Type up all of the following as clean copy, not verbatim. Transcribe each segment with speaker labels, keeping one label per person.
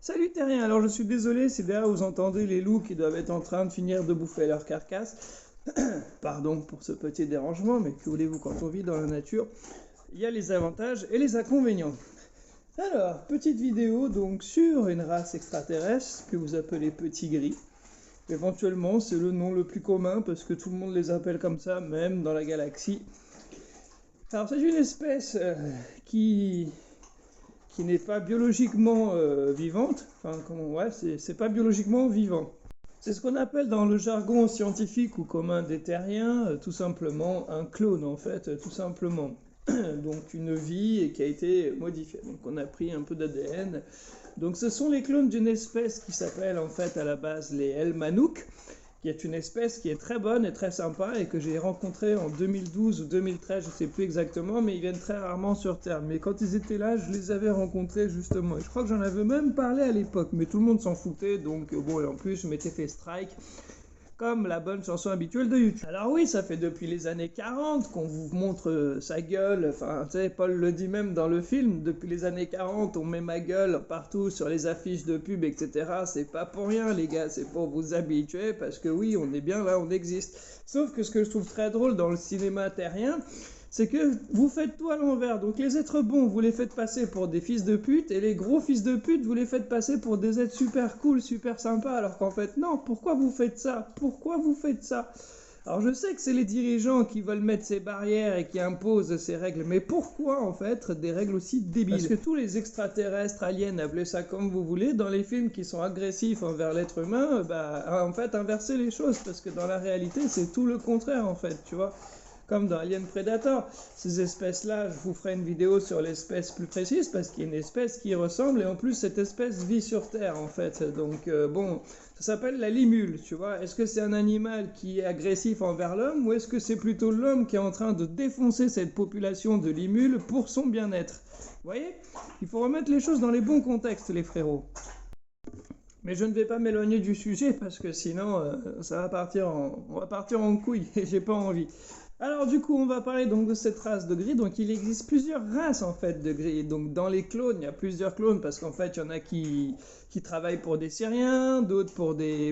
Speaker 1: Salut terrien, alors je suis désolé si derrière vous entendez les loups qui doivent être en train de finir de bouffer leur carcasse. Pardon pour ce petit dérangement, mais que voulez-vous quand on vit dans la nature? Il y a les avantages et les inconvénients. Alors, petite vidéo donc sur une race extraterrestre que vous appelez petit gris. Éventuellement, c'est le nom le plus commun parce que tout le monde les appelle comme ça, même dans la galaxie. Alors, c'est une espèce qui n'est pas biologiquement vivante. Enfin, ouais, c'est pas biologiquement vivant. C'est ce qu'on appelle dans le jargon scientifique ou commun des terriens, tout simplement un clone en fait, tout simplement. Donc une vie et qui a été modifiée. Donc on a pris un peu d'ADN. Donc ce sont les clones d'une espèce qui s'appelle en fait à la base les Elmanook, qui est une espèce qui est très bonne et très sympa et que j'ai rencontré en 2012 ou 2013, je ne sais plus exactement, mais ils viennent très rarement sur Terre. Mais quand ils étaient là, je les avais rencontrés justement. Et je crois que j'en avais même parlé à l'époque, mais tout le monde s'en foutait, donc bon, et en plus je m'étais fait strike, comme la bonne chanson habituelle de YouTube. Alors oui, ça fait depuis les années 40 qu'on vous montre sa gueule, enfin, tu sais, Paul le dit même dans le film, depuis les années 40, on met ma gueule partout sur les affiches de pub, etc. C'est pas pour rien, les gars, c'est pour vous habituer, parce que oui, on est bien là, on existe. Sauf que ce que je trouve très drôle dans le cinéma terrien, c'est que vous faites tout à l'envers. Donc les êtres bons, vous les faites passer pour des fils de pute, et les gros fils de pute, vous les faites passer pour des êtres super cool, super sympas, alors qu'en fait, non, pourquoi vous faites ça? Pourquoi vous faites ça? Alors je sais que c'est les dirigeants qui veulent mettre ces barrières et qui imposent ces règles, mais pourquoi en fait des règles aussi débiles? Parce que tous les extraterrestres, aliens, appelez ça comme vous voulez, dans les films qui sont agressifs envers l'être humain, bah en fait inversez les choses, parce que dans la réalité c'est tout le contraire en fait, tu vois. Comme dans Alien Predator, ces espèces-là, je vous ferai une vidéo sur l'espèce plus précise, parce qu'il y a une espèce qui ressemble, et en plus cette espèce vit sur Terre en fait, donc bon, ça s'appelle la limule, tu vois. Est-ce que c'est un animal qui est agressif envers l'homme, ou est-ce que c'est plutôt l'homme qui est en train de défoncer cette population de limules pour son bien-être? Vous voyez? Il faut remettre les choses dans les bons contextes, les frérots. Mais je ne vais pas m'éloigner du sujet parce que sinon ça va on va partir en couille et j'ai pas envie. Alors du coup on va parler donc de cette race de gris. Donc il existe plusieurs races en fait de gris. Donc dans les clones il y a plusieurs clones parce qu'en fait il y en a qui travaillent pour des Syriens, d'autres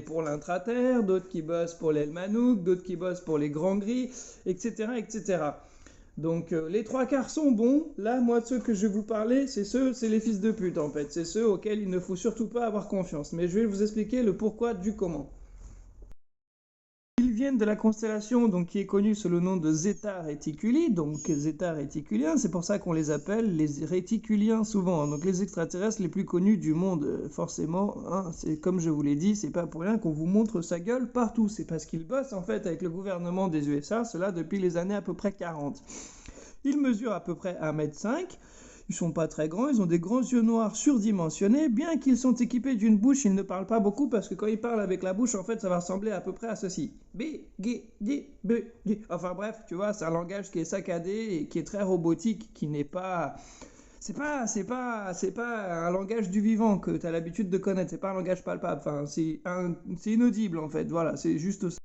Speaker 1: pour l'intraterre, d'autres qui bossent pour l'Elmanouk, d'autres qui bossent pour les grands gris, etc. etc. Donc les trois quarts sont bons. Là, moi, de ceux que je vais vous parler, c'est les fils de pute en fait. C'est ceux auxquels il ne faut surtout pas avoir confiance. Mais je vais vous expliquer le pourquoi du comment. Ils viennent de la constellation donc, qui est connue sous le nom de Zeta Reticuli, donc Zeta Reticulien, c'est pour ça qu'on les appelle les réticuliens souvent, donc les extraterrestres les plus connus du monde, forcément, hein, c'est comme je vous l'ai dit, c'est pas pour rien qu'on vous montre sa gueule partout, c'est parce qu'ils bossent en fait avec le gouvernement des USA, cela depuis les années à peu près 40. Ils mesurent à peu près 1,5 m. Ils sont pas très grands, ils ont des grands yeux noirs surdimensionnés. Bien qu'ils sont équipés d'une bouche, ils ne parlent pas beaucoup parce que quand ils parlent avec la bouche, en fait, ça va ressembler à peu près à ceci. B, G, D, B, G. Enfin bref, tu vois, c'est un langage qui est saccadé et qui est très robotique, qui n'est pas... C'est pas un langage du vivant que tu as l'habitude de connaître, c'est pas un langage palpable, enfin, c'est inaudible en fait, voilà, c'est juste ça.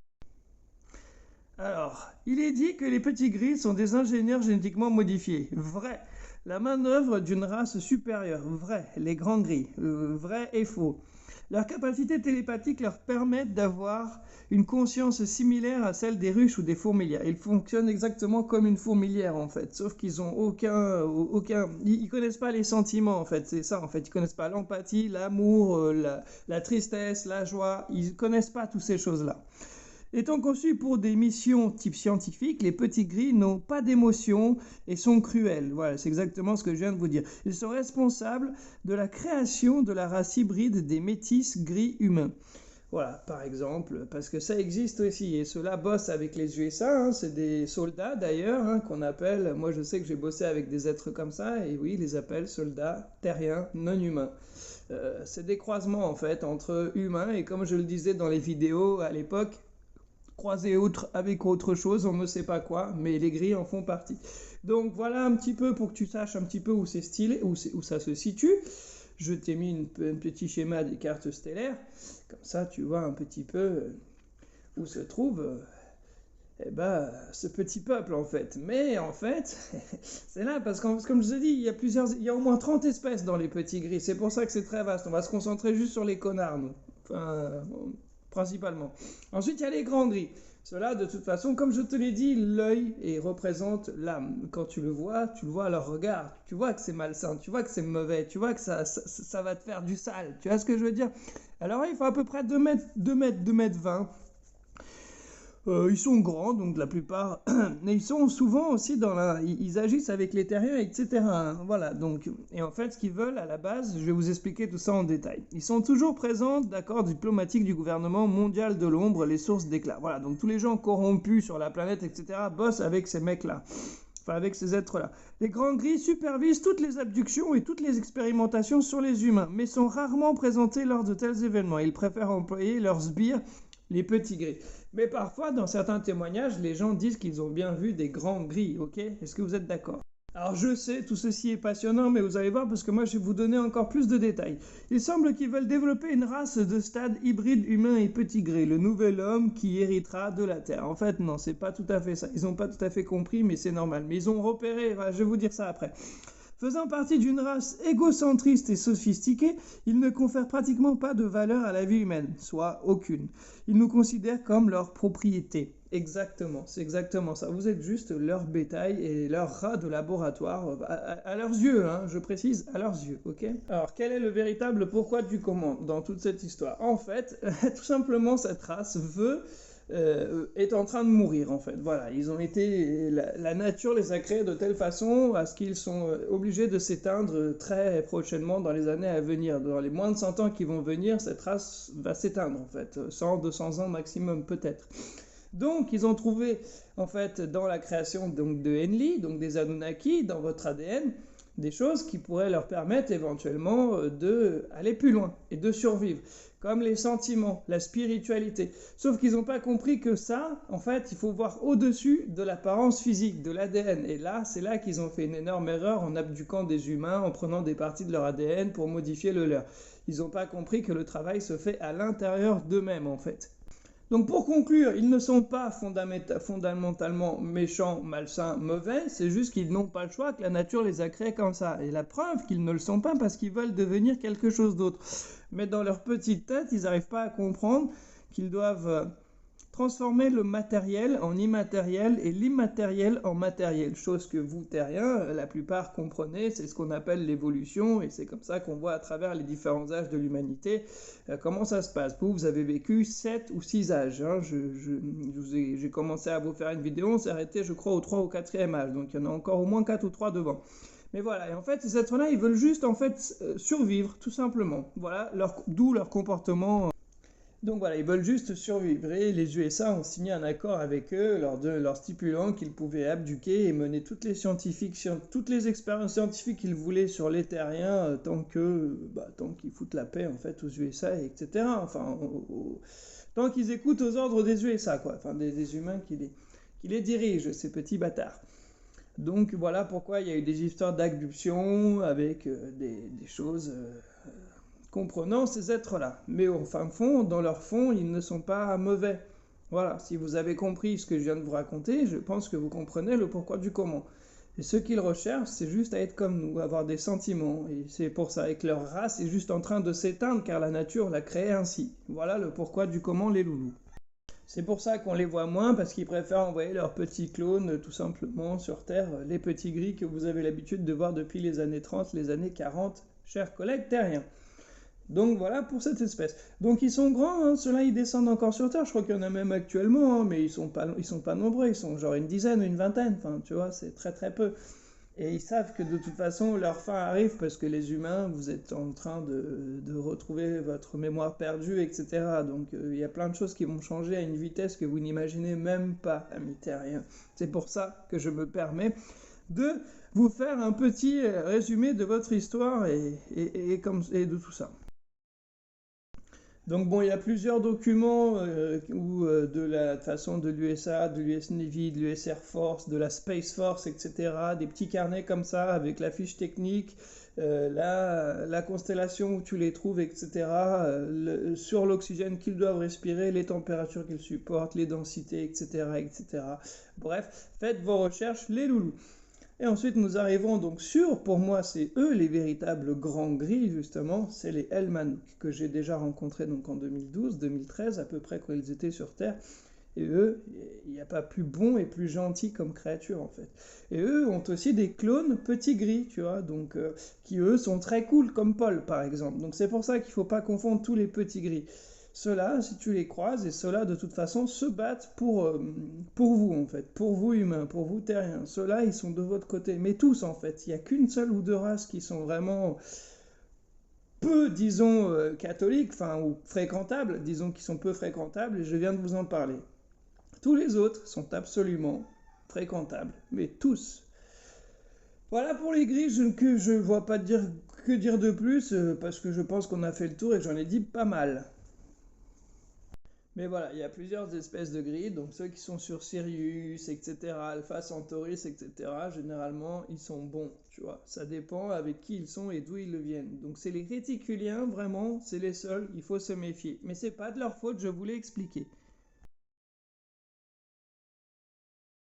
Speaker 1: Alors, il est dit que les petits gris sont des ingénieurs génétiquement modifiés. Vrai. La manœuvre d'une race supérieure. Vrai. Les grands gris. Vrai et faux. Leurs capacités télépathiques leur permettent d'avoir une conscience similaire à celle des ruches ou des fourmilières. Ils fonctionnent exactement comme une fourmilière en fait, sauf qu'ils ont ils connaissent pas les sentiments en fait. C'est ça en fait. Ils connaissent pas l'empathie, l'amour, la tristesse, la joie. Ils connaissent pas toutes ces choses-là. Étant conçus pour des missions type scientifique, les petits gris n'ont pas d'émotion et sont cruels. Voilà, c'est exactement ce que je viens de vous dire. Ils sont responsables de la création de la race hybride des métis gris humains. Voilà, par exemple, parce que ça existe aussi, et ceux-là bossent avec les USA, hein, c'est des soldats d'ailleurs, hein, qu'on appelle, moi je sais que j'ai bossé avec des êtres comme ça, et oui, ils les appellent soldats terriens non humains. C'est des croisements en fait entre humains, et comme je le disais dans les vidéos à l'époque, croisé avec autre chose, on ne sait pas quoi, mais les grilles en font partie. Donc voilà un petit peu pour que tu saches un petit peu où c'est stylé, où ça se situe. Je t'ai mis un petit schéma des cartes stellaires, comme ça tu vois un petit peu où se trouve eh ben, ce petit peuple en fait. Mais en fait, c'est là parce que comme je vous ai dit, il y a au moins 30 espèces dans les petits gris. C'est pour ça que c'est très vaste. On va se concentrer juste sur les connards, nous. Enfin, principalement. Ensuite, il y a les grands gris. Ceux-là, de toute façon, comme je te l'ai dit, l'œil représente l'âme. Quand tu le vois à leur regard. Tu vois que c'est malsain, tu vois que c'est mauvais, tu vois que ça va te faire du sale. Tu vois ce que je veux dire? Alors, il faut à peu près 2 mètres 20. Ils sont grands, donc la plupart, mais ils sont souvent aussi ils agissent avec les terriens, etc. Voilà, donc, et en fait, ce qu'ils veulent à la base, je vais vous expliquer tout ça en détail. Ils sont toujours présents d'accords diplomatiques du gouvernement mondial de l'ombre, les sources d'éclat. Voilà, donc tous les gens corrompus sur la planète, etc., bossent avec ces mecs-là. Enfin, avec ces êtres-là. Les grands gris supervisent toutes les abductions et toutes les expérimentations sur les humains, mais sont rarement présentés lors de tels événements. Ils préfèrent employer leurs sbires, les petits gris. Mais parfois, dans certains témoignages, les gens disent qu'ils ont bien vu des grands gris, ok? Est-ce que vous êtes d'accord? Alors je sais, tout ceci est passionnant, mais vous allez voir parce que moi je vais vous donner encore plus de détails. Il semble qu'ils veulent développer une race de stade hybride humain et petit gris, le nouvel homme qui héritera de la Terre. En fait, non, c'est pas tout à fait ça. Ils n'ont pas tout à fait compris, mais c'est normal. Mais ils ont repéré, je vais vous dire ça après. Faisant partie d'une race égocentriste et sophistiquée, ils ne confèrent pratiquement pas de valeur à la vie humaine, soit aucune. Ils nous considèrent comme leur propriété. Exactement, c'est exactement ça. Vous êtes juste leur bétail et leur rat de laboratoire, à leurs yeux, hein, je précise, à leurs yeux, ok? Alors, quel est le véritable pourquoi du comment dans toute cette histoire? En fait, tout simplement, cette race est en train de mourir en fait. Voilà, ils ont été, la nature les a créés de telle façon à ce qu'ils sont obligés de s'éteindre très prochainement dans les années à venir. Dans les moins de 100 ans qui vont venir, cette race va s'éteindre en fait, 100, 200 ans maximum peut-être. Donc, ils ont trouvé, en fait, dans la création donc, de Enlil, donc des Anunnaki, dans votre ADN, des choses qui pourraient leur permettre éventuellement d'aller plus loin et de survivre, comme les sentiments, la spiritualité. Sauf qu'ils n'ont pas compris que ça, en fait, il faut voir au-dessus de l'apparence physique, de l'ADN. Et là, c'est là qu'ils ont fait une énorme erreur en abduquant des humains, en prenant des parties de leur ADN pour modifier le leur. Ils n'ont pas compris que le travail se fait à l'intérieur d'eux-mêmes, en fait. Donc pour conclure, ils ne sont pas fondamentalement méchants, malsains, mauvais, c'est juste qu'ils n'ont pas le choix, que la nature les a créés comme ça. Et la preuve qu'ils ne le sont pas parce qu'ils veulent devenir quelque chose d'autre. Mais dans leur petite tête, ils n'arrivent pas à comprendre qu'ils doivent transformer le matériel en immatériel et l'immatériel en matériel, chose que vous, terriens, la plupart comprenez, c'est ce qu'on appelle l'évolution, et c'est comme ça qu'on voit à travers les différents âges de l'humanité comment ça se passe. Vous avez vécu 7 ou 6 âges, hein. J'ai commencé à vous faire une vidéo, on s'est arrêté je crois au 3 ou 4e âge, donc il y en a encore au moins 4 ou 3 devant. Mais voilà, et en fait, ces êtres-là, ils veulent juste en fait survivre, tout simplement. Voilà, d'où leur comportement. Donc voilà, ils veulent juste survivre et les USA ont signé un accord avec eux leur stipulant qu'ils pouvaient abduquer et mener toutes les expériences scientifiques qu'ils voulaient sur les terriens tant qu'ils foutent la paix en fait aux USA, etc. Enfin, tant qu'ils écoutent aux ordres des USA, quoi. Enfin, des humains qui les dirigent, ces petits bâtards. Donc voilà pourquoi il y a eu des histoires d'abduction avec des choses comprenant ces êtres-là. Mais au fin fond, dans leur fond, ils ne sont pas mauvais. Voilà, si vous avez compris ce que je viens de vous raconter, je pense que vous comprenez le pourquoi du comment. Et ce qu'ils recherchent, c'est juste à être comme nous, avoir des sentiments. Et c'est pour ça que leur race est juste en train de s'éteindre, car la nature l'a créée ainsi. Voilà le pourquoi du comment les loulous. C'est pour ça qu'on les voit moins, parce qu'ils préfèrent envoyer leurs petits clones tout simplement sur Terre, les petits gris que vous avez l'habitude de voir depuis les années 30, les années 40, chers collègues terriens. Donc voilà pour cette espèce. Donc ils sont grands, hein, ceux-là ils descendent encore sur Terre, je crois qu'il y en a même actuellement, hein, mais ils sont pas nombreux, ils sont genre une dizaine ou une vingtaine, enfin tu vois, c'est très très peu. Et ils savent que de toute façon leur fin arrive parce que les humains, vous êtes en train de retrouver votre mémoire perdue, etc. Donc il y a plein de choses qui vont changer à une vitesse que vous n'imaginez même pas, amis terriens. C'est pour ça que je me permets de vous faire un petit résumé de votre histoire et de tout ça. Donc bon, il y a plusieurs documents de la façon de l'USA, de l'US Navy, de l'US Air Force, de la Space Force, etc. Des petits carnets comme ça avec la fiche technique, la constellation où tu les trouves, etc. Sur l'oxygène qu'ils doivent respirer, les températures qu'ils supportent, les densités, etc., etc. Bref, faites vos recherches, les loulous. Et ensuite, nous arrivons donc sur, pour moi, c'est eux les véritables grands gris, justement, c'est les Helmanook, que j'ai déjà rencontrés donc en 2012, 2013, à peu près quand ils étaient sur Terre. Et eux, il n'y a pas plus bon et plus gentil comme créature, en fait. Et eux ont aussi des clones petits gris, tu vois, donc, qui eux sont très cool, comme Paul, par exemple. Donc c'est pour ça qu'il ne faut pas confondre tous les petits gris. Ceux-là, si tu les croises, et ceux-là, de toute façon, se battent pour vous, en fait, pour vous humains, pour vous terriens. Ceux-là, ils sont de votre côté, mais tous, en fait. Il n'y a qu'une seule ou deux races qui sont vraiment peu, disons, catholiques, enfin, ou fréquentables, disons qu'ils sont peu fréquentables, et je viens de vous en parler. Tous les autres sont absolument fréquentables, mais tous. Voilà pour les grilles, je ne vois pas dire, que dire de plus, parce que je pense qu'on a fait le tour et j'en ai dit pas mal. Mais voilà, il y a plusieurs espèces de grilles, donc ceux qui sont sur Sirius, etc., Alpha Centauri, etc., généralement, ils sont bons, tu vois. Ça dépend avec qui ils sont et d'où ils viennent. Donc c'est les réticuliens, vraiment, c'est les seuls, il faut se méfier. Mais c'est pas de leur faute, je vous l'ai expliqué.